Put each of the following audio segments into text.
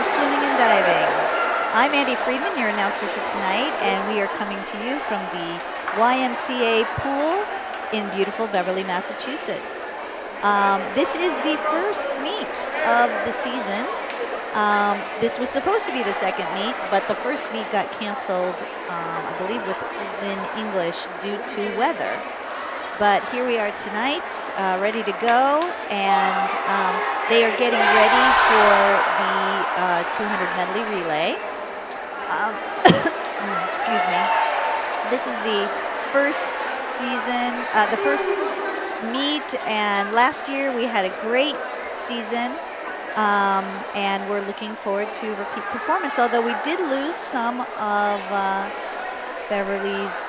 swimming and diving. I'm Andy Friedman, your announcer for tonight, and we are coming to you from the YMCA pool in beautiful Beverly, Massachusetts. This is the first meet of the season. This was supposed to be the second meet, but the first meet got canceled, I believe within English, due to weather. But here we are tonight, ready to go, and they are getting ready for the 200 medley relay. Excuse me. This is the first season, the first meet, and last year we had a great season, and we're looking forward to repeat performance, although we did lose some of Beverly's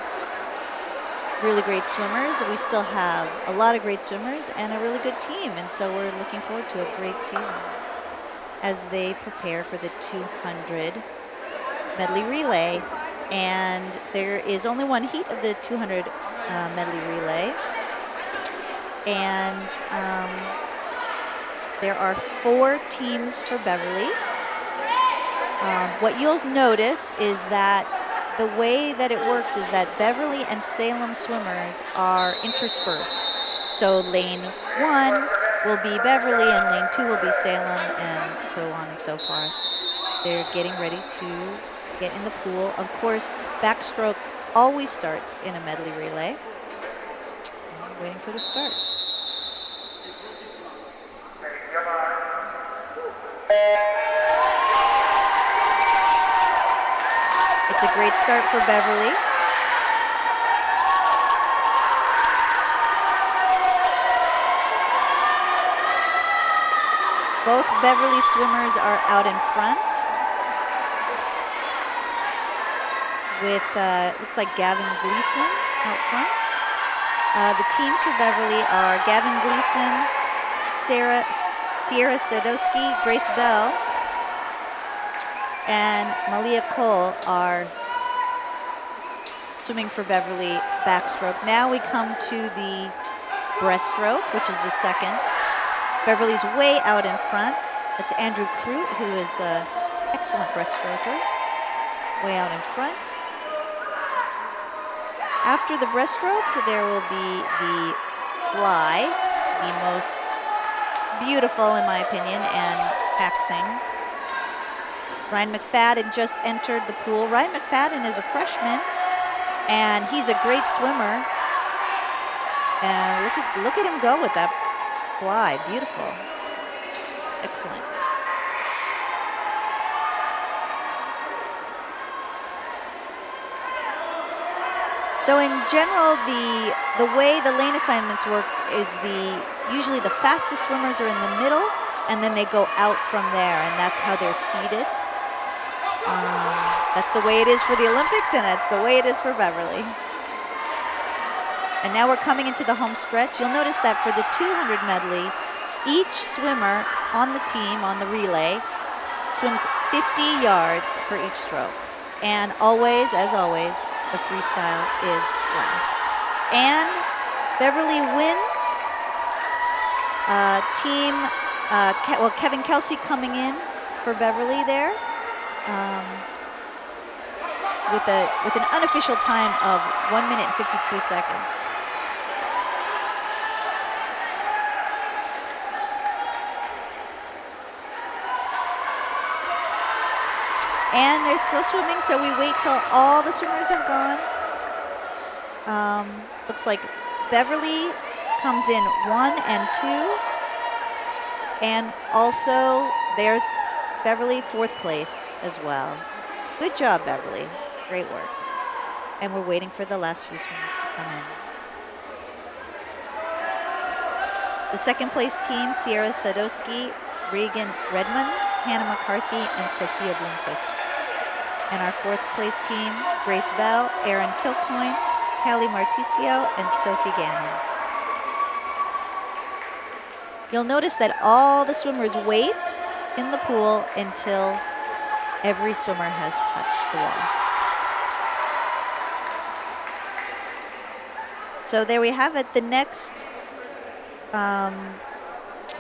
really great swimmers. We still have a lot of great swimmers and a really good team, and so we're looking forward to a great season as they prepare for the 200 medley relay. And there is only one heat of the 200 medley relay, and there are 4 teams for Beverly. What you'll notice is that the way that it works is that Beverly and Salem swimmers are interspersed. So lane 1 will be Beverly and lane 2 will be Salem, and so on and so forth. They're getting ready to get in the pool. Of course, backstroke always starts in a medley relay. I'm waiting for the start. It's a great start for Beverly. Both Beverly swimmers are out in front with, looks like Gavin Gleason out front. The teams for Beverly are Gavin Gleason, Sierra Sadowski, Grace Bell, and Malia Cole are swimming for Beverly backstroke. Now we come to the breaststroke, which is the second. Beverly's way out in front. It's Andrew Crute, who is an excellent breaststroker, way out in front. After the breaststroke, there will be the fly, the most beautiful, in my opinion, and taxing. Ryan McFadden just entered the pool. Ryan McFadden is a freshman, and he's a great swimmer. And look at him go with that fly. Beautiful. Excellent. So in general, the way the lane assignments works is usually the fastest swimmers are in the middle, and then they go out from there, and that's how they're seeded. That's the way it is for the Olympics, and it's the way it is for Beverly. And now we're coming into the home stretch. You'll notice that for the 200 medley, each swimmer on the team, on the relay, swims 50 yards for each stroke. And always, as always, the freestyle is last. And Beverly wins. Kevin Kelsey coming in for Beverly there. With an unofficial time of 1 minute and 52 seconds. And they're still swimming, so we wait till all the swimmers have gone. Looks like Beverly comes in 1 and 2. And also there's Beverly 4th place as well. Good job, Beverly. Great work. And we're waiting for the last few swimmers to come in. The second place team, Sierra Sadowski, Regan Redmond, Hannah McCarthy, and Sophia Bloomquist. And our 4th place team, Grace Bell, Erin Kilcoyne, Hallie Marticio, and Sophie Gannon. You'll notice that all the swimmers wait in the pool until every swimmer has touched the wall. So there we have it. The next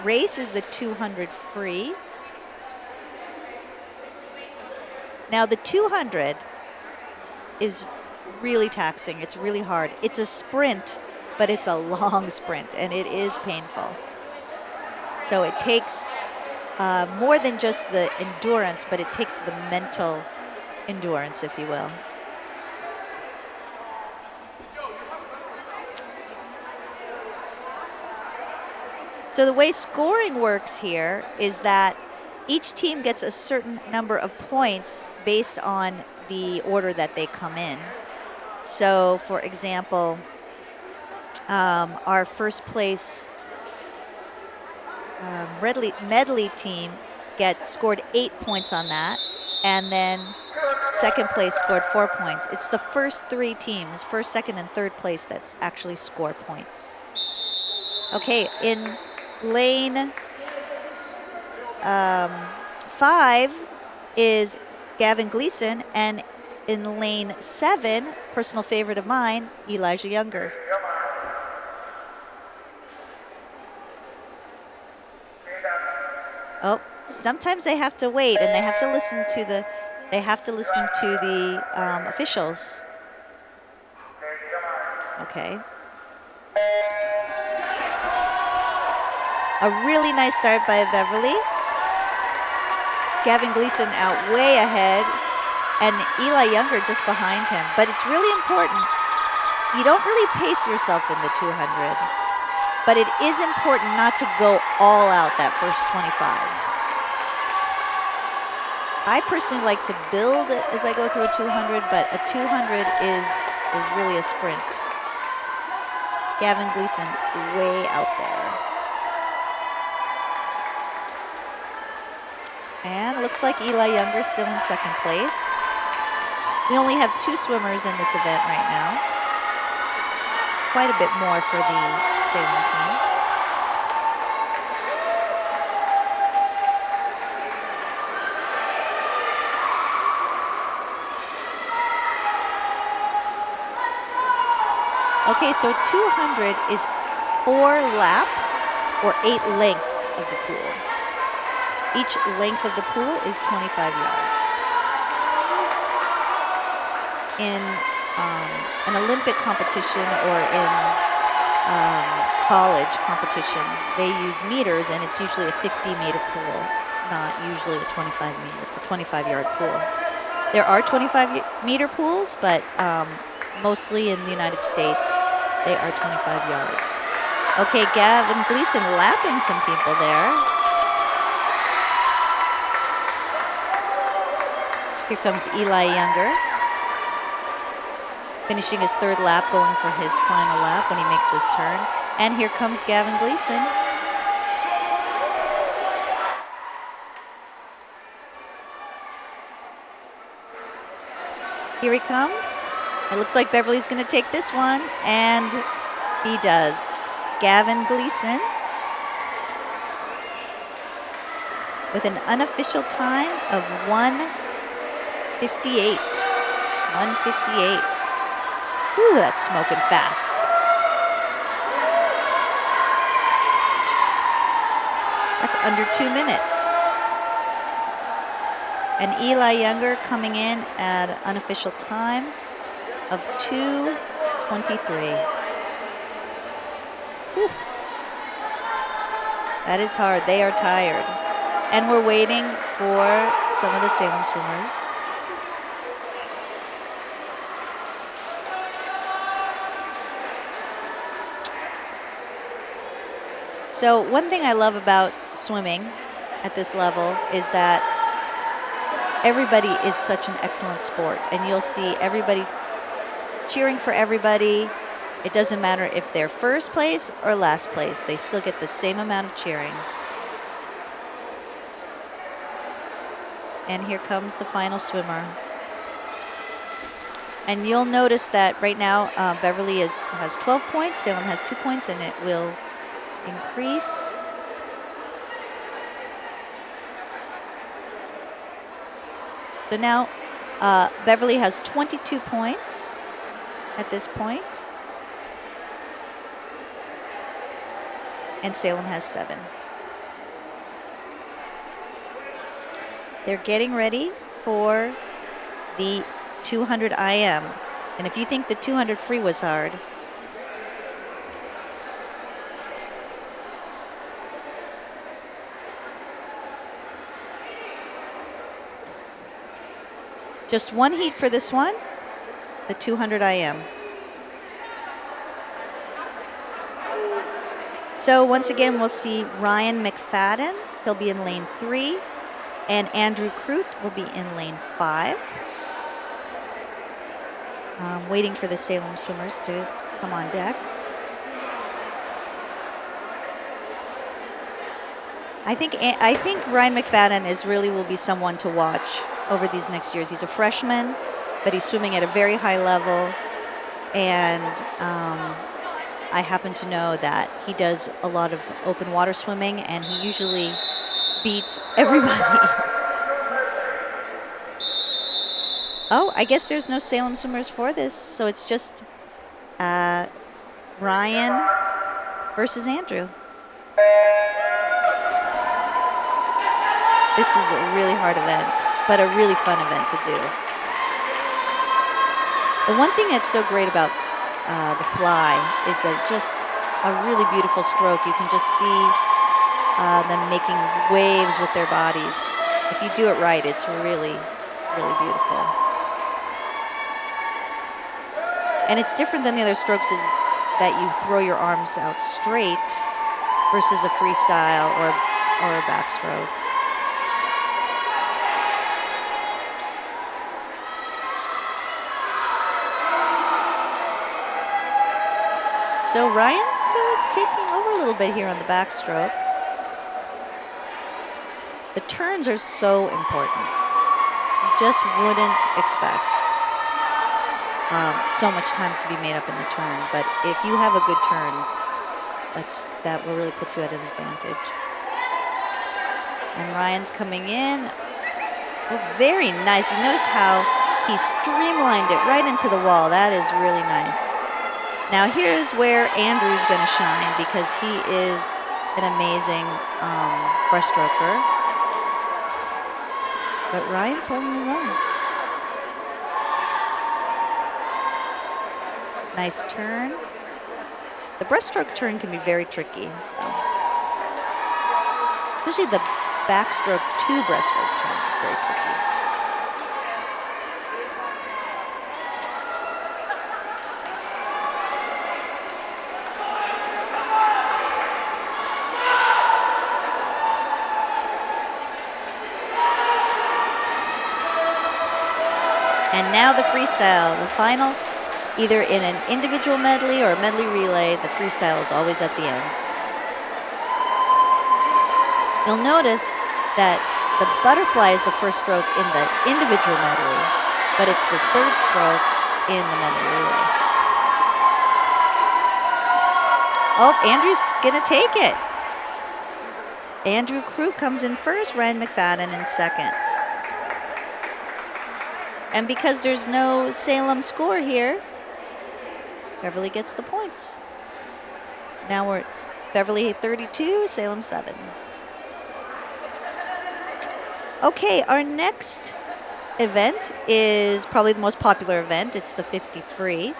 race is the 200 free. Now the 200 is really taxing. It's really hard. It's a sprint, but it's a long sprint, and it is painful. So it takes more than just the endurance, but it takes the mental endurance, if you will. So the way scoring works here is that each team gets a certain number of points based on the order that they come in. So, for example, our first place medley team scored 8 points on that, and then second place scored 4 points. It's the first 3 teams, first, second, and third place, that's actually score points. Okay, in lane 5 is Gavin Gleason, and in lane 7, personal favorite of mine, Elijah Younger. Oh, sometimes they have to wait, and they have to listen to the officials. Okay. A really nice start by Beverly. Gavin Gleason out way ahead, and Eli Younger just behind him. But it's really important. You don't really pace yourself in the 200, but it is important not to go all out that first 25. I personally like to build as I go through a 200, but a 200 is really a sprint. Gavin Gleason way out there. And it looks like Eli Younger still in second place. We only have 2 swimmers in this event right now. Quite a bit more for the Salem team. Okay, so 200 is 4 laps or 8 lengths of the pool. Each length of the pool is 25 yards. In an Olympic competition or in college competitions, they use meters, and it's usually a 50-meter pool. It's not usually a 25-yard pool. There are 25-meter pools, but mostly in the United States, they are 25 yards. Okay, Gavin Gleason lapping some people there. Here comes Eli Younger, finishing his 3rd lap, going for his final lap when he makes this turn. And here comes Gavin Gleason. Here he comes. It looks like Beverly's going to take this one, and he does. Gavin Gleason with an unofficial time of 1:58. 1:58. Ooh, that's smoking fast. That's under 2 minutes. And Eli Younger coming in at an unofficial time of 2:23. Whew. That is hard. They are tired. And we're waiting for some of the Salem swimmers. So one thing I love about swimming at this level is that everybody is such an excellent sport, and you'll see everybody cheering for everybody. It doesn't matter if they're first place or last place. They still get the same amount of cheering. And here comes the final swimmer. And you'll notice that right now Beverly has 12 points, Salem has 2 points, and it will increase. So now Beverly has 22 points at this point, and Salem has 7. They're getting ready for the 200 IM. And if you think the 200 free was hard, just one heat for this one, the 200 IM. So once again, we'll see Ryan McFadden. He'll be in lane 3. And Andrew Crute will be in lane 5. Waiting for the Salem swimmers to come on deck. I think Ryan McFadden will be someone to watch over these next years. He's a freshman, but he's swimming at a very high level. And I happen to know that he does a lot of open water swimming, and he usually beats everybody. Oh, I guess there's no Salem swimmers for this, so it's just Ryan versus Andrew. This is a really hard event, but a really fun event to do. The one thing that's so great about the fly is that just a really beautiful stroke. You can just see them making waves with their bodies. If you do it right, it's really, really beautiful. And it's different than the other strokes is that you throw your arms out straight versus a freestyle or a backstroke. So Ryan's taking over a little bit here on the backstroke. The turns are so important. You just wouldn't expect so much time to be made up in the turn. But if you have a good turn, that really puts you at an advantage. And Ryan's coming in. Oh, very nice. You notice how he streamlined it right into the wall. That is really nice. Now here's where Andrew's going to shine because he is an amazing breaststroker. But Ryan's holding his own. Nice turn. The breaststroke turn can be very tricky. So. Especially the backstroke to breaststroke turn is very tricky. And now the freestyle, the final, either in an individual medley or a medley relay, the freestyle is always at the end. You'll notice that the butterfly is the first stroke in the individual medley, but it's the third stroke in the medley relay. Oh, Andrew's gonna take it. Andrew Crute comes in first, Ryan McFadden in second. And because there's no Salem score here, Beverly gets the points. Now we're at Beverly 32, Salem 7. Okay, our next event is probably the most popular event. It's the 50 free.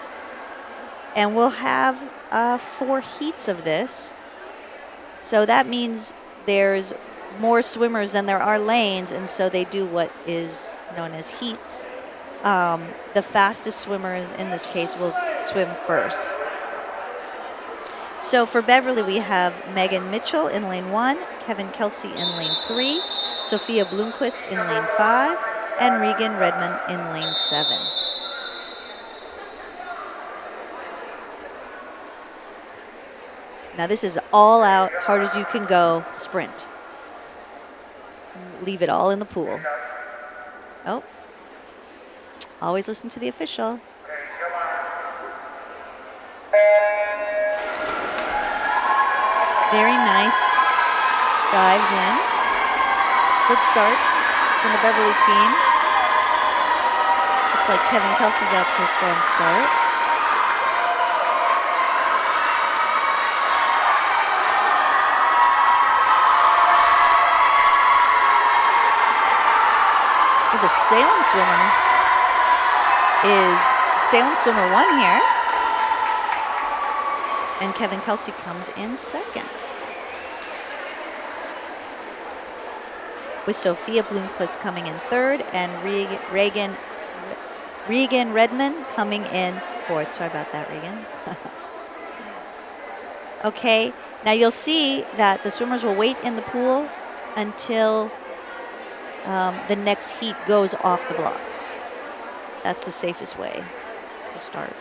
And we'll have 4 heats of this. So that means there's more swimmers than there are lanes, and so they do what is known as heats. The fastest swimmers in this case will swim first. So for Beverly, we have Megan Mitchell in lane 1, Kevin Kelsey in lane 3, Sophia Bloomquist in lane 5, and Regan Redmond in lane 7. Now this is all out, hard as you can go, sprint. Leave it all in the pool. Oh. Always listen to the official. Very nice dives in. Good starts from the Beverly team. Looks like Kevin Kelsey's out to a strong start. The Salem swimmer is Salem swimmer 1 here. And Kevin Kelsey comes in second. With Sophia Bloomquist coming in third and Regan Redmond coming in fourth. Sorry about that, Regan. Okay, now you'll see that the swimmers will wait in the pool until the next heat goes off the blocks. That's the safest way to start.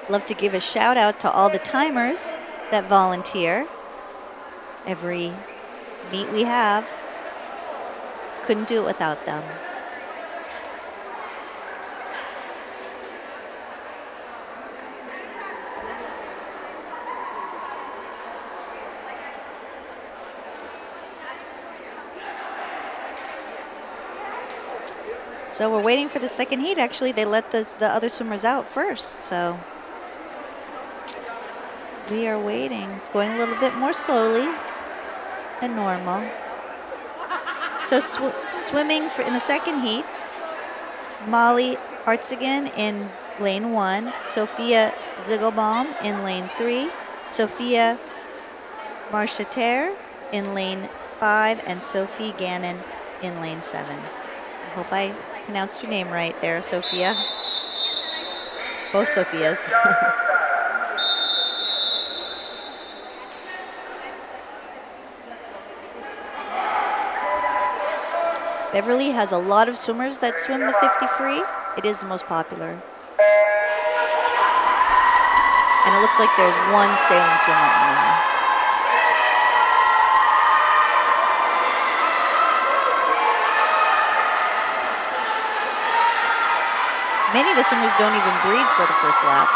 Love to give a shout out to all the timers that volunteer. Every meet we have, couldn't do it without them. So we're waiting for the second heat. Actually, they let the other swimmers out first, so we are waiting. It's going a little bit more slowly than normal. So swimming in the second heat, Molly Hartzigan in lane 1, Sophia Ziegelbaum in lane 3, Sophia Marcheterre in lane 5, and Sophie Gannon in lane 7. I hope I pronounced your name right there, Sophia. Both Sophias. Beverly has a lot of swimmers that swim the 50 free. It is the most popular. And it looks like there's one Salem swimmer in there. Many of the swimmers don't even breathe for the first lap,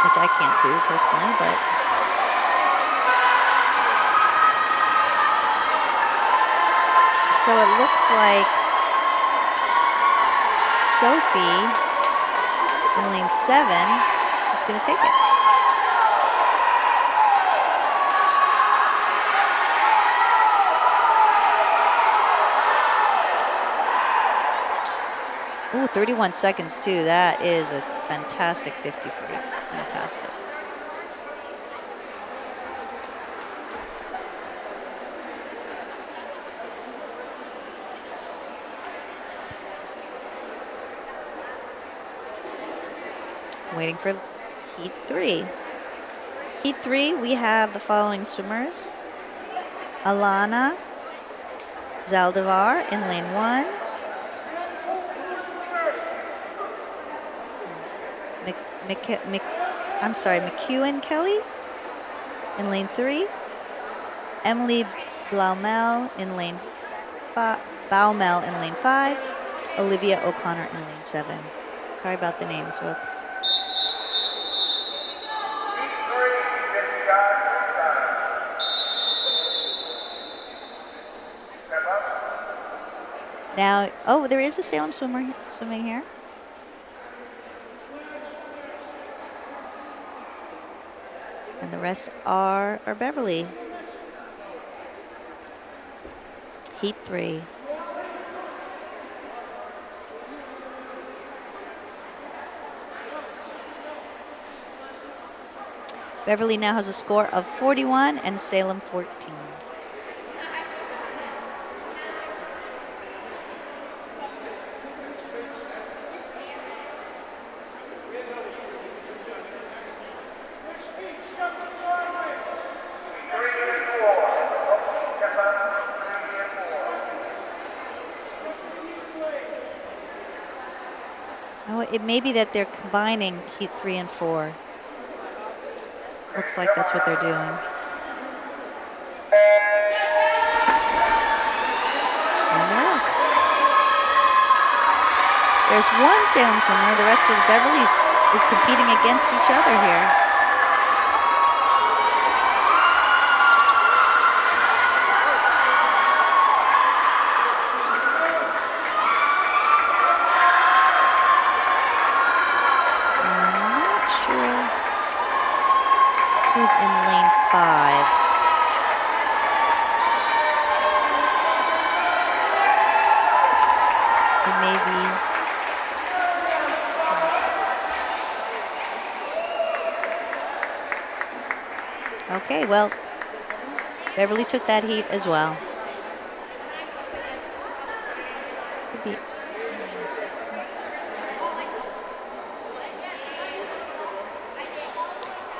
which I can't do personally, but so it looks like Sophie in lane 7 is going to take it. Ooh, 31 seconds too. That is a fantastic 50 free. Fantastic. Waiting for heat 3. Heat 3, we have the following swimmers. Alana Zaldivar in lane 1. McEwen Kelly in lane 3. Emily Baumel in lane 5. Olivia O'Connor in lane 7. Sorry about the names, folks. Now, oh, there is a Salem swimmer swimming here. And the rest are Beverly. Heat 3. Beverly now has a score of 41 and Salem 14. Oh, it may be that they're combining heat 3 and 4. Looks like that's what they're doing. And they're off. There's one Salem swimmer. The rest of the Beverly is competing against each other here. Who's in lane 5? Okay, well, Beverly took that heat as well.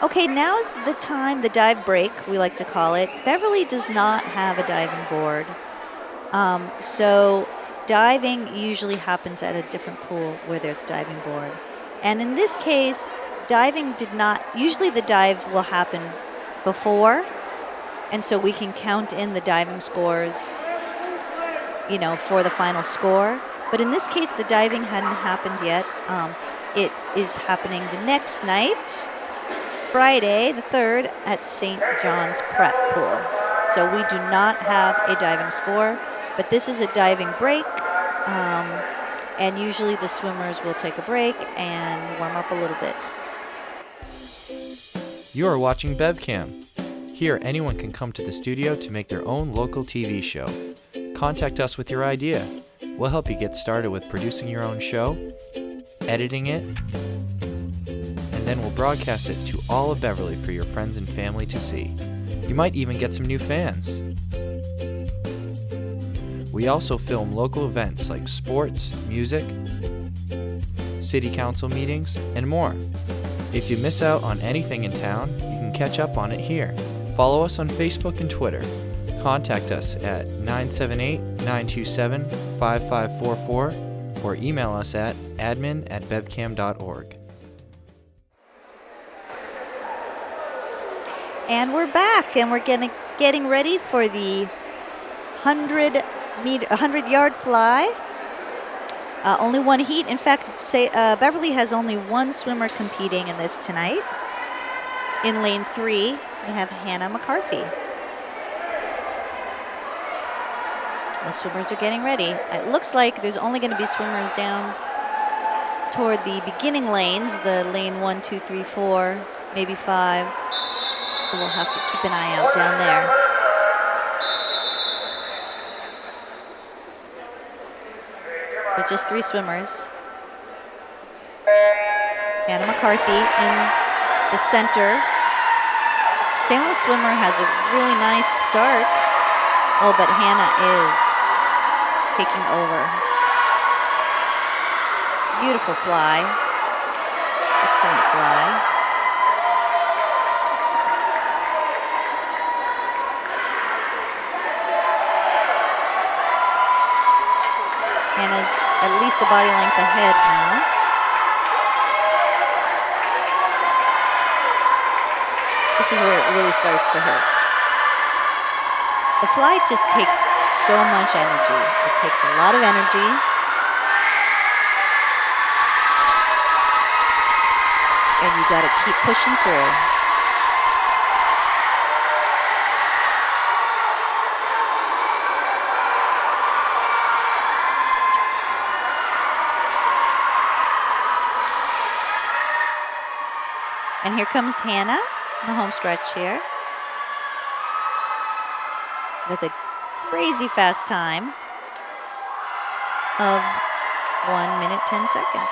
Okay, now's the time, the dive break, we like to call it. Beverly does not have a diving board. So diving usually happens at a different pool where there's a diving board. And in this case, diving did not, usually the dive will happen before, and so we can count in the diving scores, you know, for the final score. But in this case, the diving hadn't happened yet. It is happening the next night, Friday the 3rd, at St. John's Prep Pool. So we do not have a diving score, but this is a diving break. And usually the swimmers will take a break and warm up a little bit. You are watching BevCam. Here, anyone can come to the studio to make their own local TV show. Contact us with your idea. We'll help you get started with producing your own show, editing it, and then we'll broadcast it to all of Beverly for your friends and family to see. You might even get some new fans. We also film local events like sports, music, city council meetings, and more. If you miss out on anything in town, you can catch up on it here. Follow us on Facebook and Twitter. Contact us at 978-927-5544 or email us at admin@bevcam.org. And we're back, and we're getting ready for the 100-yard fly. Only one heat. In fact, Beverly has only one swimmer competing in this tonight. In lane 3, we have Hannah McCarthy. The swimmers are getting ready. It looks like there's only going to be swimmers down toward the beginning lanes, the lane 1, 2, 3, 4, maybe 5. So we'll have to keep an eye out down there. So just 3 swimmers. Hannah McCarthy in the center. Salem swimmer has a really nice start. Oh, but Hannah is taking over. Beautiful fly. Excellent fly. Hannah's at least a body length ahead now. This is where it really starts to hurt. The fly just takes so much energy. It takes a lot of energy. And you gotta keep pushing through. And here comes Hannah in the home stretch here with a crazy fast time of 1 minute, 10 seconds.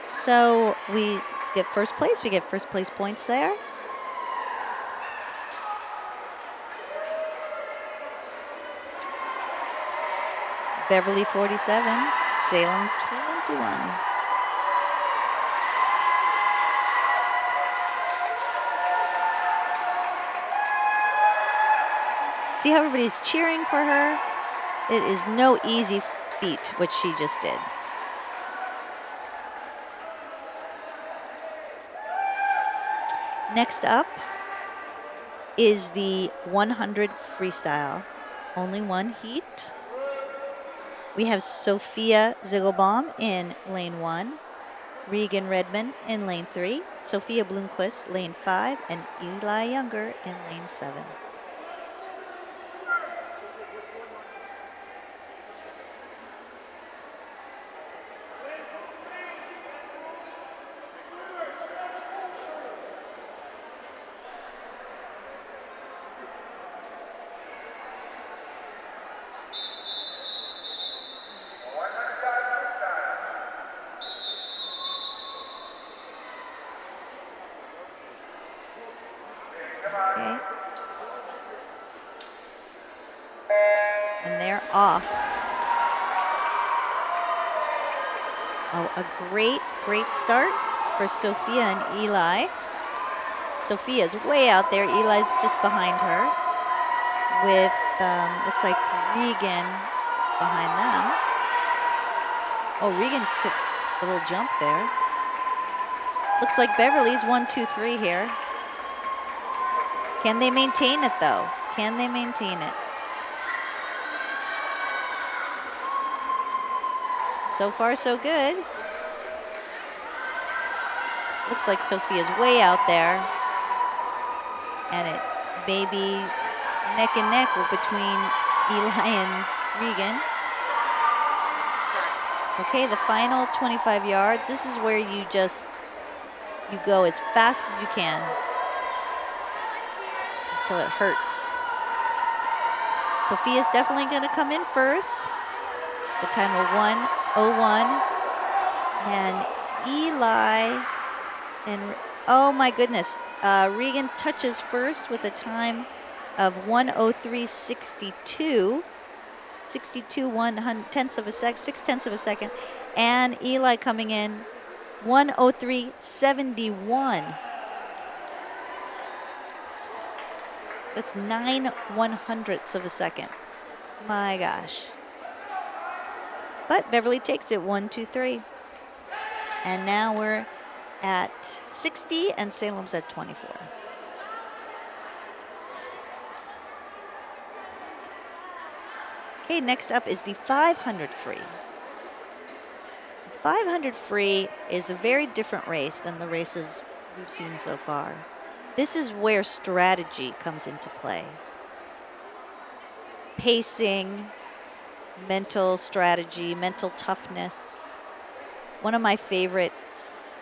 So we get first place. We get first place points there. Beverly 47, Salem 21. See how everybody's cheering for her? It is no easy feat, what she just did. Next up is the 100 freestyle. Only one heat. We have Sophia Ziegelbaum in lane 1, Regan Redmond in lane 3, Sophia Bloomquist lane 5, and Eli Younger in lane 7. Okay. And they're off. Oh, a great start for Sophia and Eli. Sophia's way out there. Eli's just behind her with, looks like Regan behind them. Oh, Regan took a little jump there. Looks like Beverly's 1, 2, 3 here. Can they maintain it, though? Can they maintain it? So far, so good. Looks like Sophia's way out there. And it may be neck and neck between Eli and Regan. Okay, the final 25 yards. This is where you go as fast as you can until it hurts. Sophia's definitely going to come in first. The time of 1:01. And Eli and, oh my goodness, Regan touches first with a time of 1:03.62. 62 1/10 of a sec, 6/10 of a second, and Eli coming in 1:03.71. That's 9/100ths of a second. My gosh. But Beverly takes it 1, 2, 3. And now we're at 60 and Salem's at 24. Okay, next up is the 500 free. The 500 free is a very different race than the races we've seen so far. This is where strategy comes into play. Pacing, mental strategy, mental toughness. One of my favorite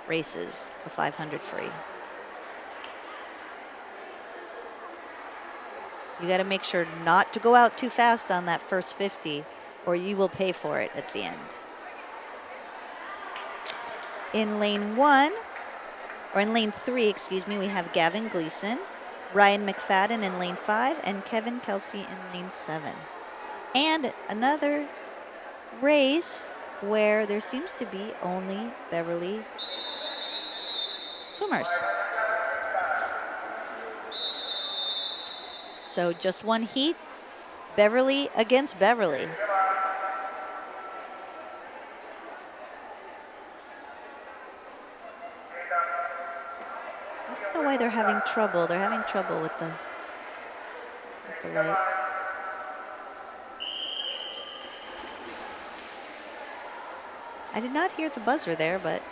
races, the 500 free. You got to make sure not to go out too fast on that first 50, or you will pay for it at the end. In lane 1, or in lane 3, excuse me, we have Gavin Gleason, Ryan McFadden in lane 5, and Kevin Kelsey in lane 7. And another race where there seems to be only Beverly swimmers. So just one heat, Beverly against Beverly. I don't know why they're having trouble. They're having trouble with the light. I did not hear the buzzer there, but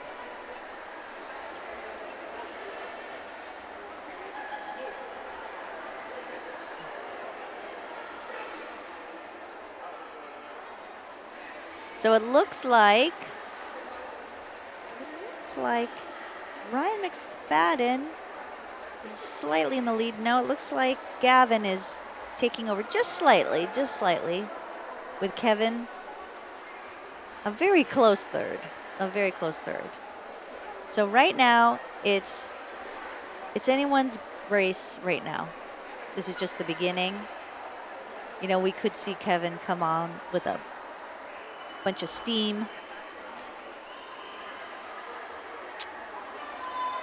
so it looks like Ryan McFadden is slightly in the lead. No, it looks like Gavin is taking over just slightly, with Kevin. A very close third. So right now, it's anyone's race right now. This is just the beginning. You know, we could see Kevin come on with a bunch of steam.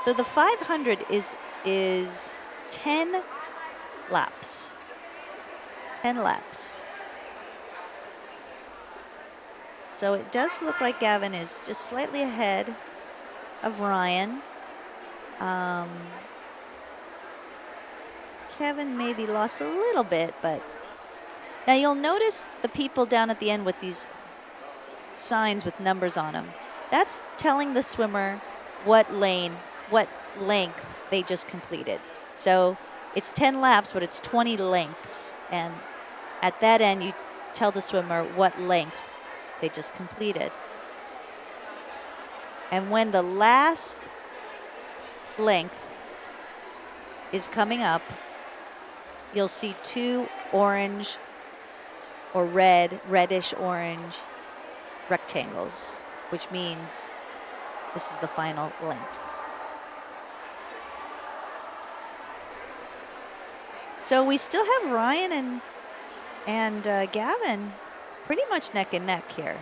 So the 500 is 10 laps. 10 laps. So it does look like Gavin is just slightly ahead of Ryan. Kevin maybe lost a little bit, but now you'll notice the people down at the end with these signs with numbers on them. That's telling the swimmer what length they just completed. So it's 10 laps, but it's 20 lengths. And at that end, you tell the swimmer what length they just completed. And when the last length is coming up, you'll see 2 orange or reddish orange rectangles, which means this is the final length. So we still have Ryan and Gavin pretty much neck and neck here.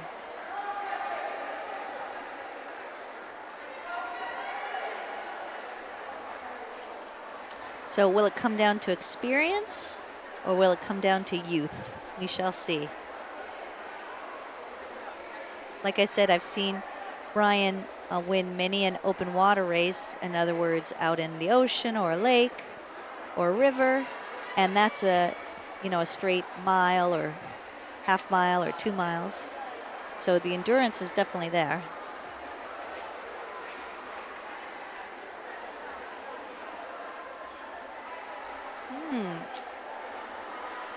So will it come down to experience or will it come down to youth? We shall see. Like I said, I've seen Ryan win many an open water race, in other words, out in the ocean or a lake or a river, and that's a straight mile or half mile or 2 miles. So the endurance is definitely there.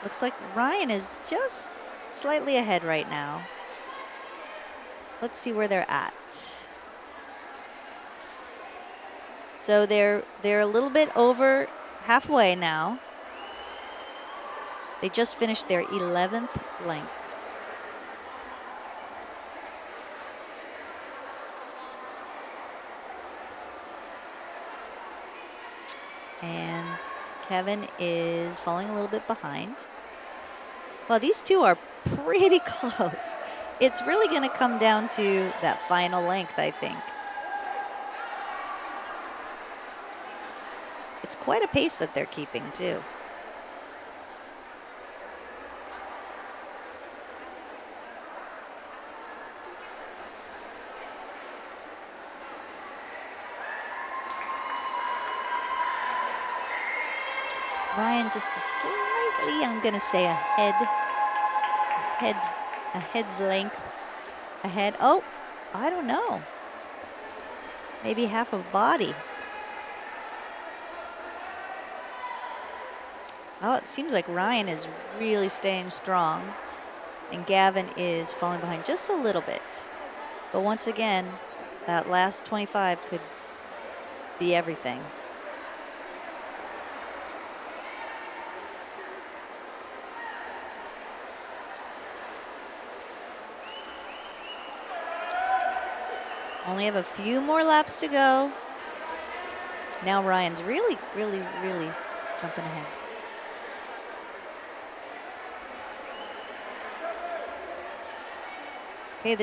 Looks like Ryan is just slightly ahead right now. Let's see where they're at. So they're a little bit over halfway now. They just finished their 11th length. And Kevin is falling a little bit behind. Well, these two are pretty close. It's really going to come down to that final length, I think. It's quite a pace that they're keeping, too. Ryan just slightly, I'm going to say a head's length ahead. Oh, I don't know. Maybe half a body. Oh, it seems like Ryan is really staying strong, and Gavin is falling behind just a little bit. But once again, that last 25 could be everything. Only have a few more laps to go. Now Ryan's really jumping ahead. Okay,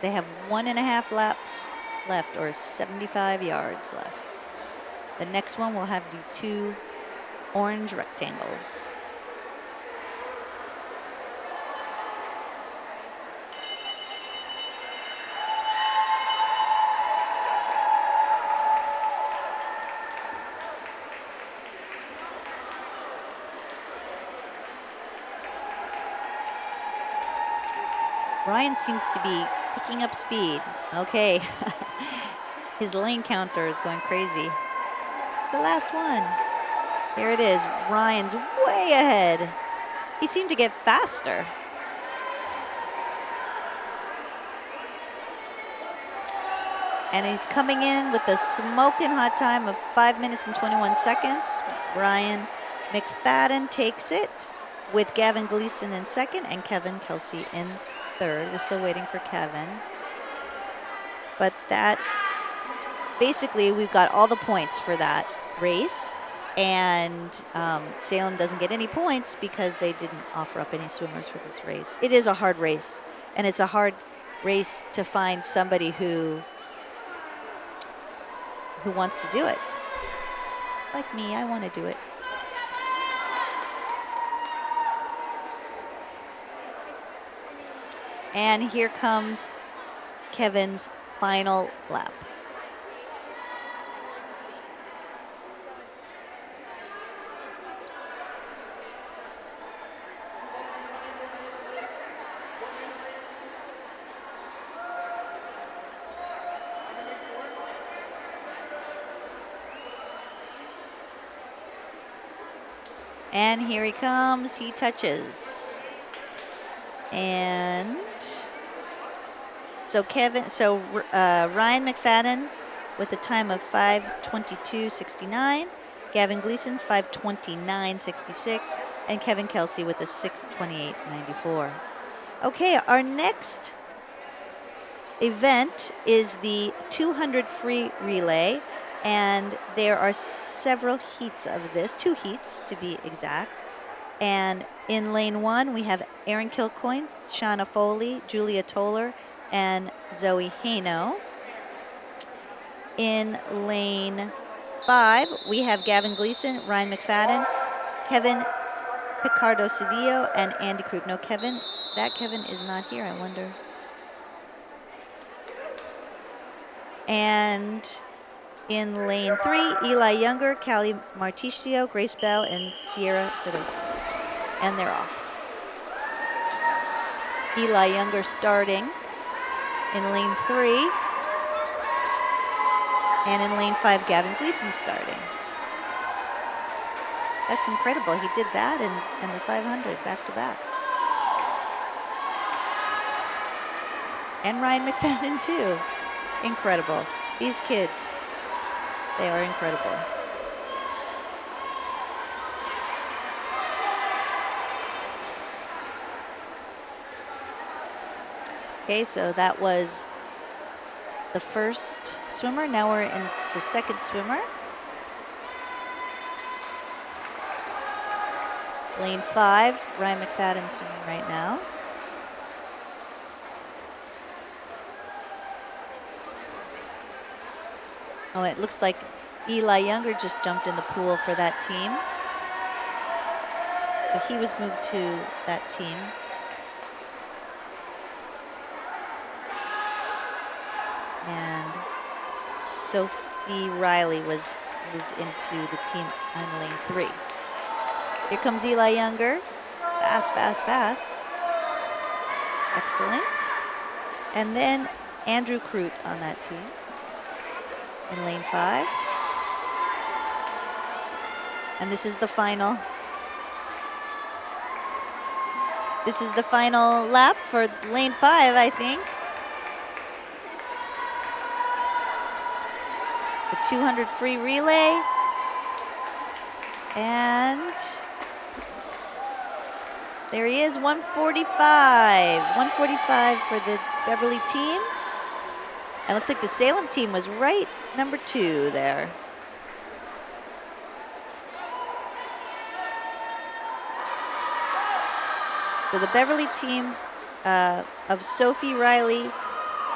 they have 1.5 laps left, or 75 yards left. The next one will have the 2 orange rectangles. Ryan seems to be picking up speed. Okay. His lane counter is going crazy. It's the last one. There it is. Ryan's way ahead. He seemed to get faster. And he's coming in with a smoking hot time of 5 minutes and 21 seconds. Ryan McFadden takes it with Gavin Gleason in second and Kevin Kelsey in third. We're still waiting for Kevin. But that, basically, we've got all the points for that race. And Salem doesn't get any points because they didn't offer up any swimmers for this race. It is a hard race. And it's a hard race to find somebody who wants to do it. Like me, I want to do it. And here comes Kevin's final lap. And here he comes, he touches. And so Ryan McFadden with a time of 5:22.69, Gavin Gleason 5:29.66, and Kevin Kelsey with a 6:28.94. Okay, our next event is the 200 free relay. And there are several heats of this, 2 heats to be exact. And in lane 1, we have Erin Kilcoyne, Shauna Foley, Julia Toller, and Zoe Haino. In lane 5, we have Gavin Gleason, Ryan McFadden, Kevin Picardo Cedillo, and Andy Crute. No, Kevin is not here, I wonder. And in lane 3, Eli Younger, Callie Marticio, Grace Bell, and Sierra Sadowski. And they're off. Eli Younger starting in lane 3. And in lane 5, Gavin Gleason starting. That's incredible. He did that and the 500 back to back. And Ryan McFadden too. Incredible. These kids, they are incredible. Okay, so that was the first swimmer. Now we're into the second swimmer. Lane 5, Ryan McFadden swimming right now. Oh, it looks like Eli Younger just jumped in the pool for that team. So he was moved to that team. And Sophie Riley was moved into the team on lane 3. Here comes Eli Younger. Fast, fast, fast. Excellent. And then Andrew Crute on that team in lane 5. And this is the final. This is the final lap for lane 5, I think. The 200 free relay. And there he is, 145. 145 for the Beverly team. And looks like the Salem team was right number 2 there. So the Beverly team of Sophie Riley,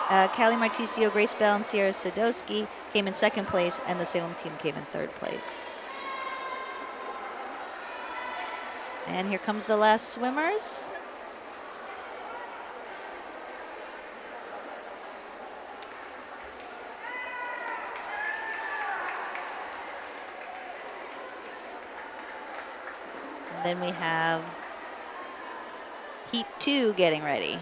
Callie Marticio, Grace Bell, and Sierra Sadowski came in 2nd place, and the Salem team came in 3rd place. And here comes the last swimmers. And then we have Heat 2 getting ready.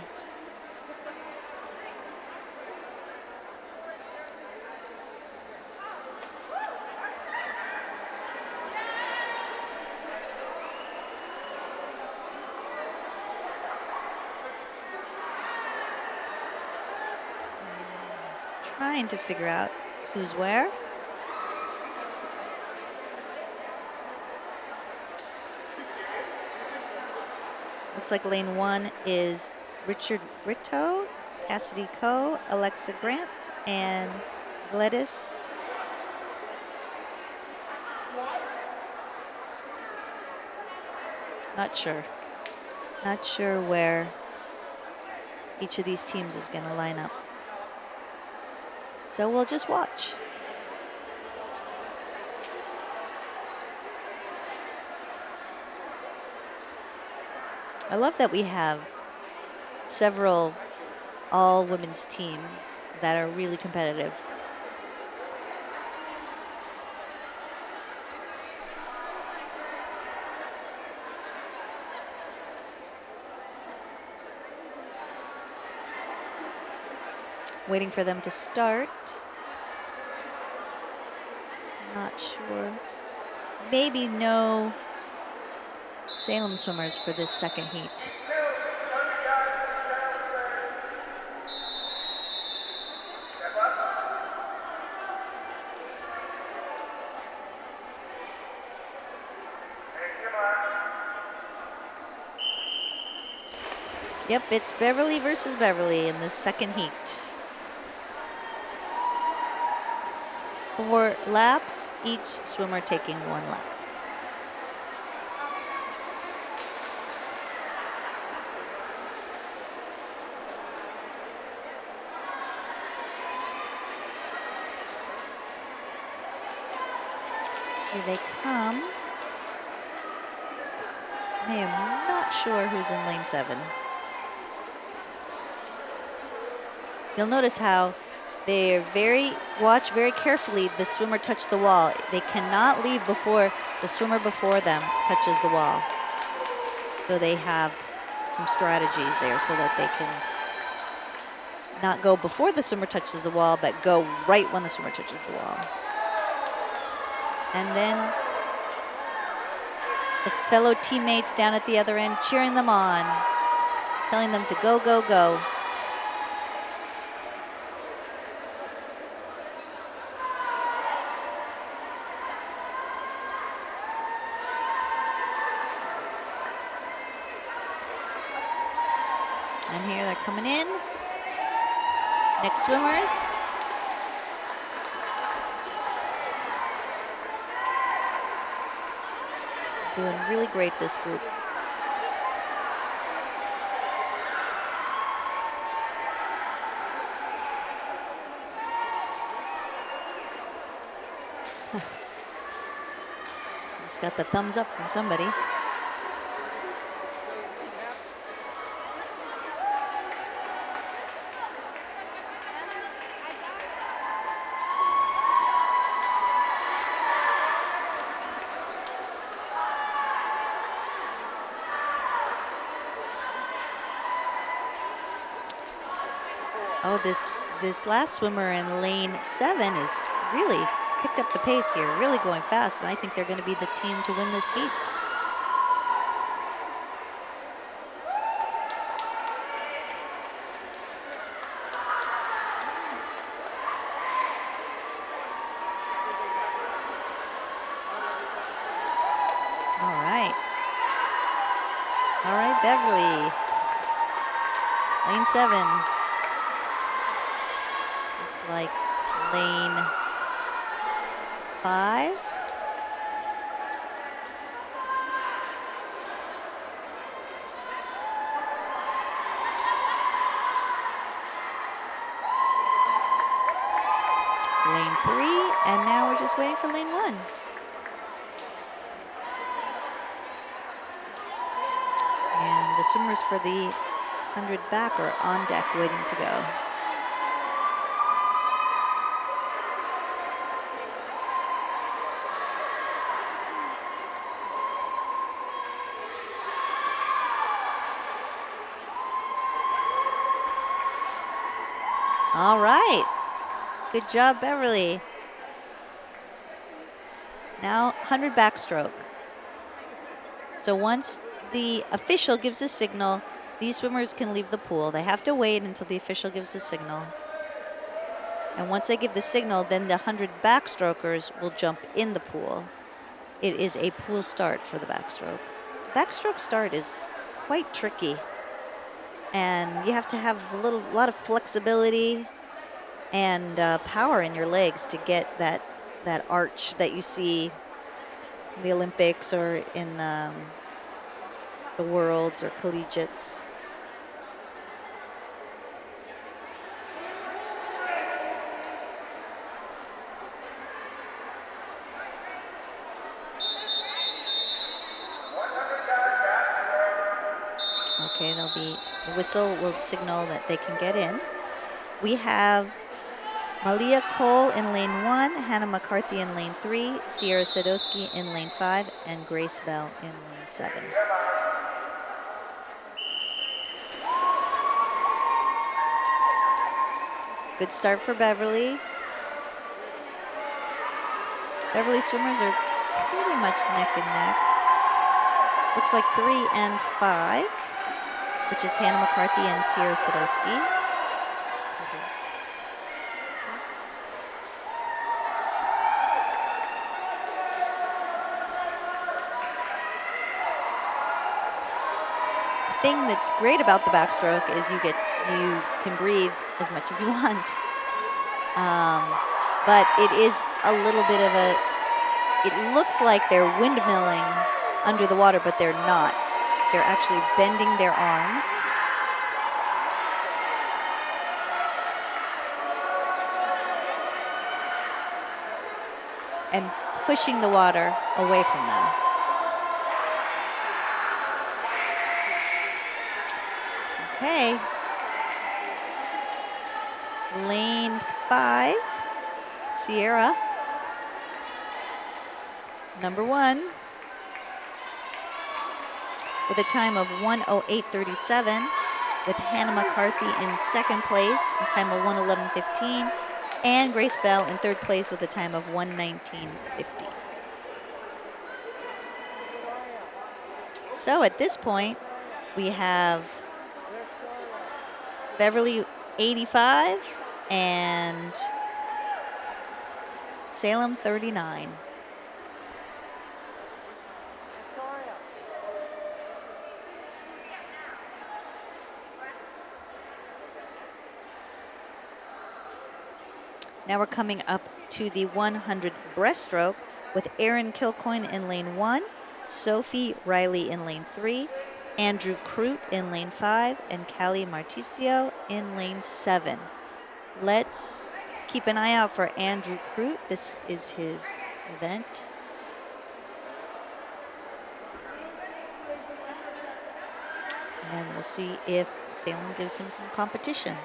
Trying to figure out who's where. Looks like lane 1 is Richard Brito, Cassidy Coe, Alexa Grant, and Gladys. Not sure. Not sure where each of these teams is going to line up. So we'll just watch. I love that we have several all-women's teams that are really competitive. Waiting for them to start. Not sure. Maybe no Salem swimmers for this second heat. Yep, it's Beverly versus Beverly in the second heat. 4 laps, each swimmer taking 1 lap. Here they come. I am not sure who's in lane 7. You'll notice how they watch very carefully the swimmer touch the wall. They cannot leave before the swimmer before them touches the wall. So they have some strategies there so that they can not go before the swimmer touches the wall, but go right when the swimmer touches the wall. And then the fellow teammates down at the other end cheering them on, telling them to go, go, go. And here they're coming in. Next swimmers. Doing really great, this group. Just got the thumbs up from somebody. Oh, this last swimmer in lane 7 is really picked up the pace here, really going fast, and I think they're going to be the team to win this heat. All right, Beverly, lane 7. Like lane 5. Lane 3, and now we're just waiting for lane 1. And the swimmers for the 100 back are on deck waiting to go. All right, good job, Beverly. Now 100 backstroke. So once the official gives a signal, these swimmers can leave the pool. They have to wait until the official gives the signal. And once they give the signal, then the 100 backstrokers will jump in the pool. It is a pool start for the backstroke. Backstroke start is quite tricky. And you have to have a lot of flexibility and power in your legs to get that arch that you see in the Olympics or in the Worlds or collegiates. Okay, the whistle will signal that they can get in. We have Malia Cole in lane 1, Hannah McCarthy in lane 3, Sierra Sadowski in lane 5, and Grace Bell in lane 7. Good start for Beverly. Beverly swimmers are pretty much neck and neck. Looks like 3 and 5. Which is Hannah McCarthy and Sierra Sadowski. The thing that's great about the backstroke is you can breathe as much as you want. but it is a little bit of a, it looks like they're windmilling under the water, but they're not. They're actually bending their arms. And pushing the water away from them. Okay. Lane 5, Sierra, number 1, with a time of 1:08.37, with Hannah McCarthy in second place, a time of 1:11.15, and Grace Bell in third place with a time of 1:19.50. So at this point, we have Beverly 85 and Salem 39. Now we're coming up to the 100 breaststroke with Erin Kilcoyne in lane 1, Sophie Riley in lane 3, Andrew Crute in lane 5, and Callie Marticio in lane 7. Let's keep an eye out for Andrew Crute. This is his event. And we'll see if Salem gives him some competition.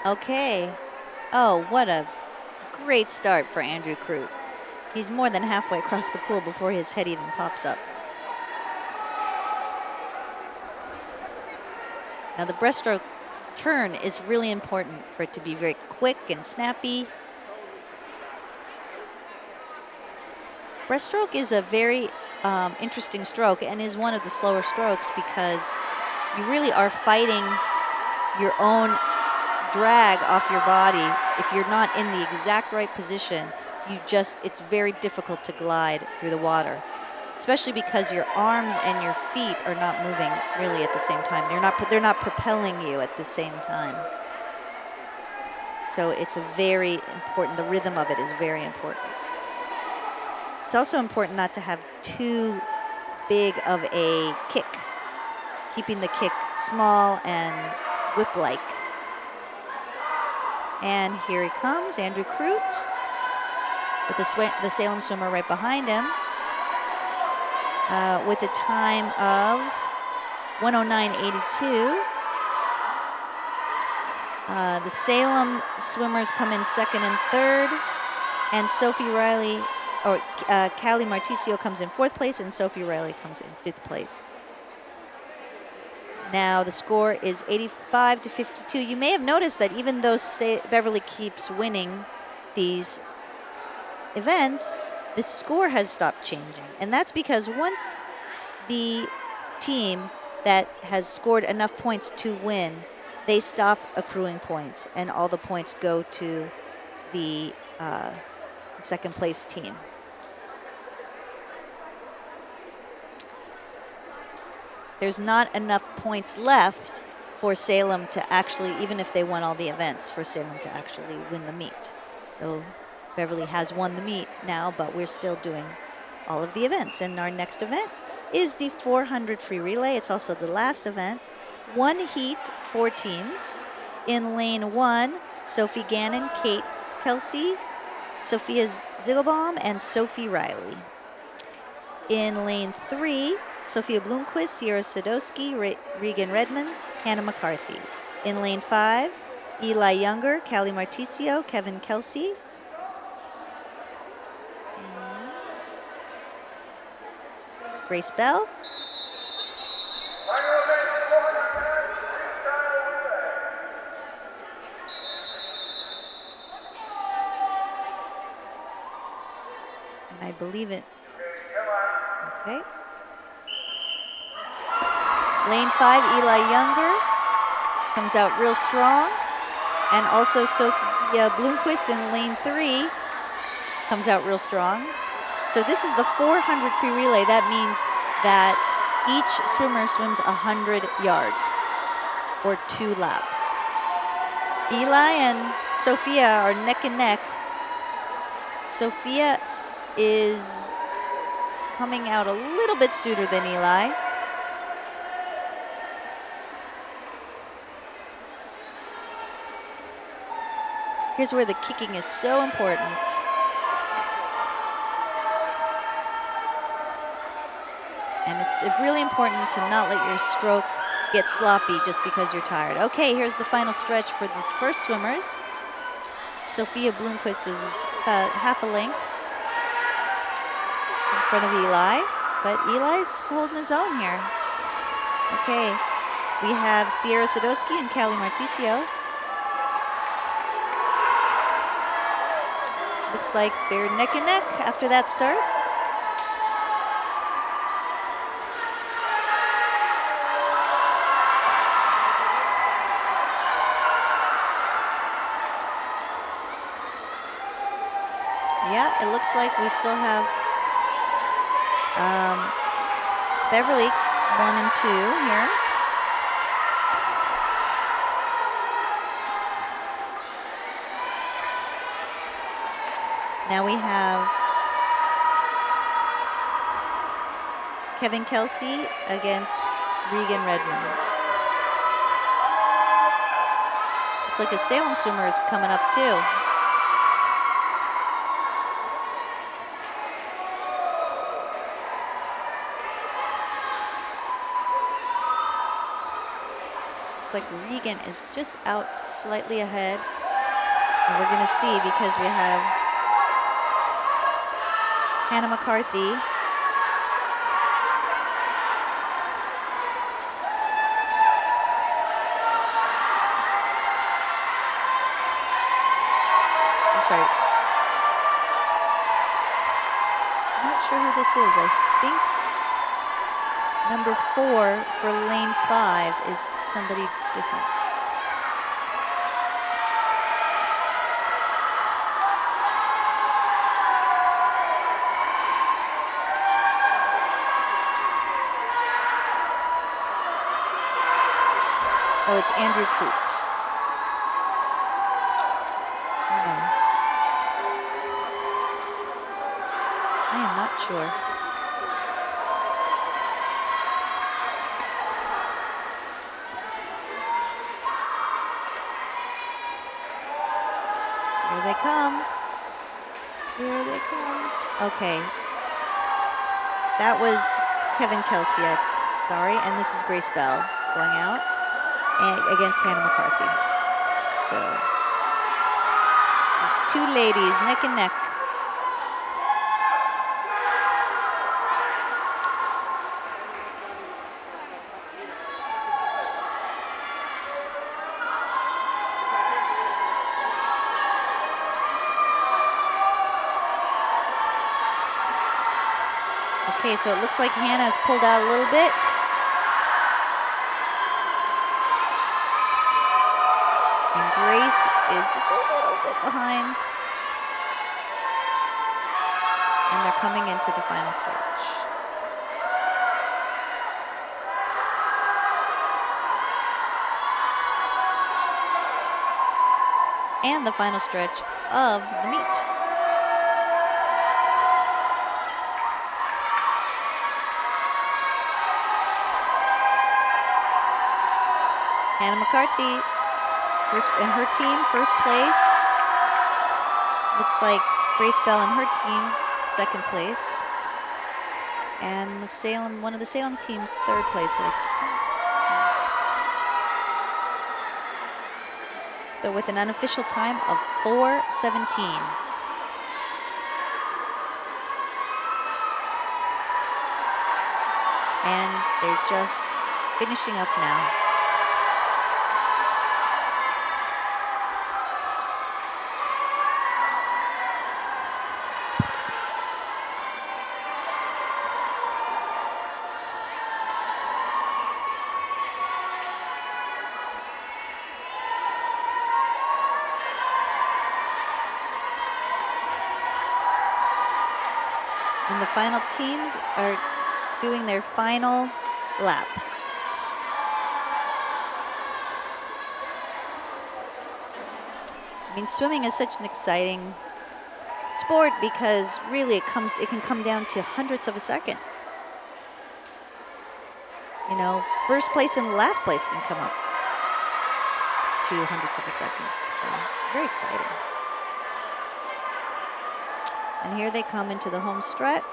Okay. Oh, what a great start for Andrew Crute. He's more than halfway across the pool before his head even pops up. Now the breaststroke turn is really important for it to be very quick and snappy. Breaststroke is a very interesting stroke and is one of the slower strokes because you really are fighting your own drag off your body. If you're not in the exact right position, it's very difficult to glide through the water, especially because your arms and your feet are not moving really at the same time. They're not propelling you at the same time. So it's a very important, the rhythm of it is very important. It's also important not to have too big of a kick, keeping the kick small and whip-like. And here he comes, Andrew Crute, with the Salem swimmer right behind him, with a time of 1:09.82. The Salem swimmers come in second and third, and Sophie Riley, or Callie Marticio comes in fourth place, and Sophie Riley comes in fifth place. Now the score is 85-52. You may have noticed that even though Beverly keeps winning these events, the score has stopped changing. And that's because once the team that has scored enough points to win, they stop accruing points, and all the points go to the second place team. There's not enough points left for Salem to actually, even if they won all the events, for Salem to actually win the meet. So Beverly has won the meet now, but we're still doing all of the events. And our next event is the 400 free relay. It's also the last event. One heat, 4 teams. In lane 1, Sophie Gannon, Kate Kelsey, Sophia Ziegelbaum, and Sophie Riley. In lane 3, Sophia Bloomquist, Sierra Sadowski, Regan Redmond, Hannah McCarthy. In lane 5, Eli Younger, Callie Marticio, Kevin Kelsey. Grace Bell. And I believe it. Okay. Lane 5, Eli Younger comes out real strong. And also Sophia Bloomquist in lane 3 comes out real strong. So this is the 400 free relay. That means that each swimmer swims 100 yards or 2 laps. Eli and Sophia are neck and neck. Sophia is coming out a little bit sooner than Eli. Here's where the kicking is so important. And it's really important to not let your stroke get sloppy just because you're tired. Okay, here's the final stretch for these first swimmers. Sophia Bloomquist is about half a length in front of Eli, but Eli's holding his own here. Okay, we have Sierra Sadowski and Callie Martisio. Looks like they're neck and neck after that start. Yeah, it looks like we still have Beverly 1 and 2 here. Now we have Kevin Kelsey against Regan Redmond. Looks like a Salem swimmer is coming up too. Looks like Regan is just out slightly ahead. And we're gonna see because we have Hannah McCarthy. I'm sorry. I'm not sure who this is. I think number 4 for lane 5 is somebody different. Oh, it's Andrew Crute. I am not sure. Here they come. Here they come. Okay. That was Kevin Kelsey, sorry, and this is Grace Bell going out against Hannah McCarthy. So there's 2 ladies neck and neck. Okay, so it looks like Hannah's pulled out a little bit. And Grace is just a little bit behind. And they're coming into the final stretch. And the final stretch of the meet. Hannah McCarthy and her team, first place. Looks like Grace Bell and her team, second place. And the Salem, one of the Salem teams, third place, but I can't see. So with an unofficial time of 4:17. And they're just finishing up now. And the final teams are doing their final lap. I mean, swimming is such an exciting sport because really it can come down to hundredths of a second. You know, first place and last place can come up to hundredths of a second. So it's very exciting. And here they come into the home stretch.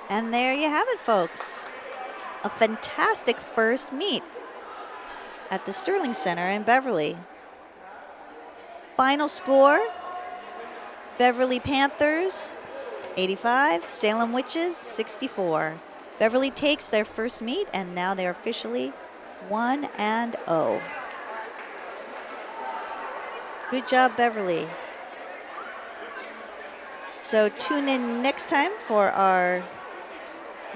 And there you have it, folks. A fantastic first meet at the Sterling Center in Beverly. Final score, Beverly Panthers 85, Salem Witches 64. Beverly takes their first meet, and now they're officially 1-0. Good job, Beverly. So tune in next time for our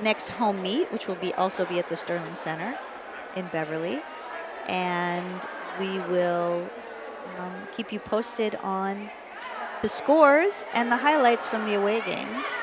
next home meet, which will also be at the Sterling Center in Beverly. And we will keep you posted on the scores and the highlights from the away games.